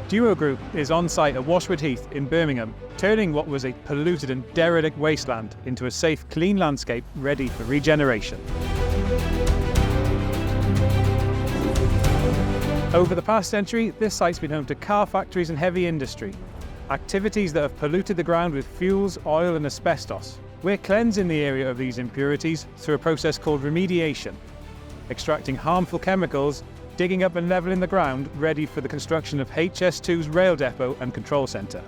Duo Group is on site at Washwood Heath in Birmingham, turning what was a polluted and derelict wasteland into a safe, clean landscape ready for regeneration. Over the past century, this site's been home to car factories and heavy industry, activities that have polluted the ground with fuels, oil and asbestos. We're cleansing the area of these impurities through a process called remediation, extracting harmful chemicals, digging up and levelling the ground, ready for the construction of HS2's rail depot and control centre.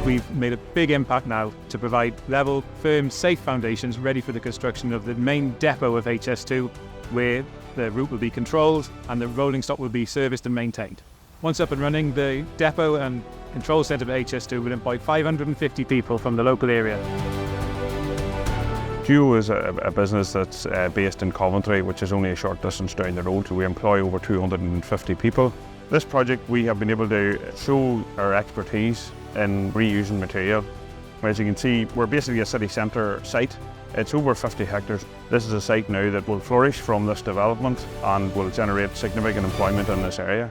We've made a big impact now to provide level, firm, safe foundations ready for the construction of the main depot of HS2, where the route will be controlled and the rolling stock will be serviced and maintained. Once up and running, the depot and control centre of HS2 will employ 550 people from the local area. Duo is a business that's based in Coventry, which is only a short distance down the road. We employ over 250 people. This project, we have been able to show our expertise in reusing material. As you can see, we're basically a city centre site. It's over 50 hectares. This is a site now that will flourish from this development and will generate significant employment in this area.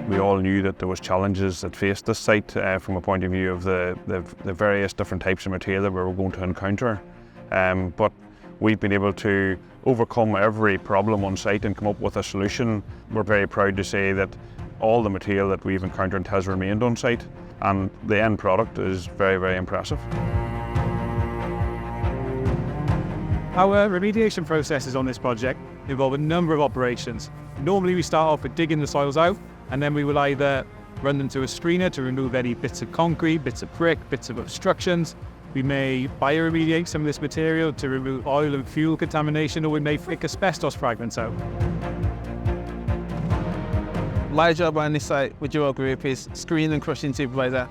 We all knew that there was challenges that faced this site from a point of view of the various different types of material that we were going to encounter. But we've been able to overcome every problem on site and come up with a solution. We're very proud to say that all the material that we've encountered has remained on site, and the end product is very, very impressive. Our remediation processes on this project involve a number of operations. Normally we start off with digging the soils out, and then we will either run them through a screener to remove any bits of concrete, bits of brick, bits of obstructions. We may bioremediate some of this material to remove oil and fuel contamination, or we may flick asbestos fragments out. My job on this site with Duo Group is screening and crushing supervisor.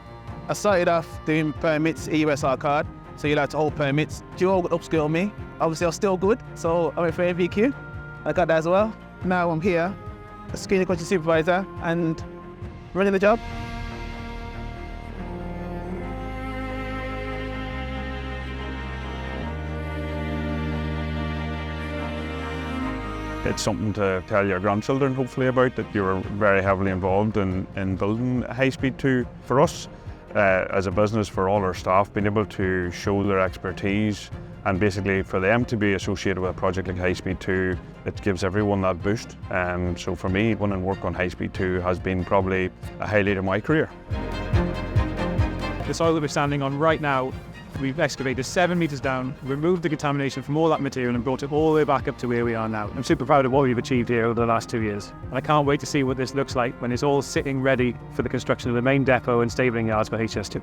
I started off doing permits, EUSR card, so you like to hold permits. Duo upskilled me. Obviously I was still good, so I went for MVQ. I got that as well. Now I'm here, a screening and crushing supervisor and running the job. It's something to tell your grandchildren hopefully about, that you were very heavily involved in building High Speed 2. For us, as a business, for all our staff, being able to show their expertise and basically for them to be associated with a project like High Speed 2, it gives everyone that boost. So for me, going and work on High Speed 2 has been probably a highlight of my career. The soil that we're standing on right now, we've excavated 7 metres down, removed the contamination from all that material and brought it all the way back up to where we are now. I'm super proud of what we've achieved here over the last 2 years. And I can't wait to see what this looks like when it's all sitting ready for the construction of the main depot and stabling yards for HS2.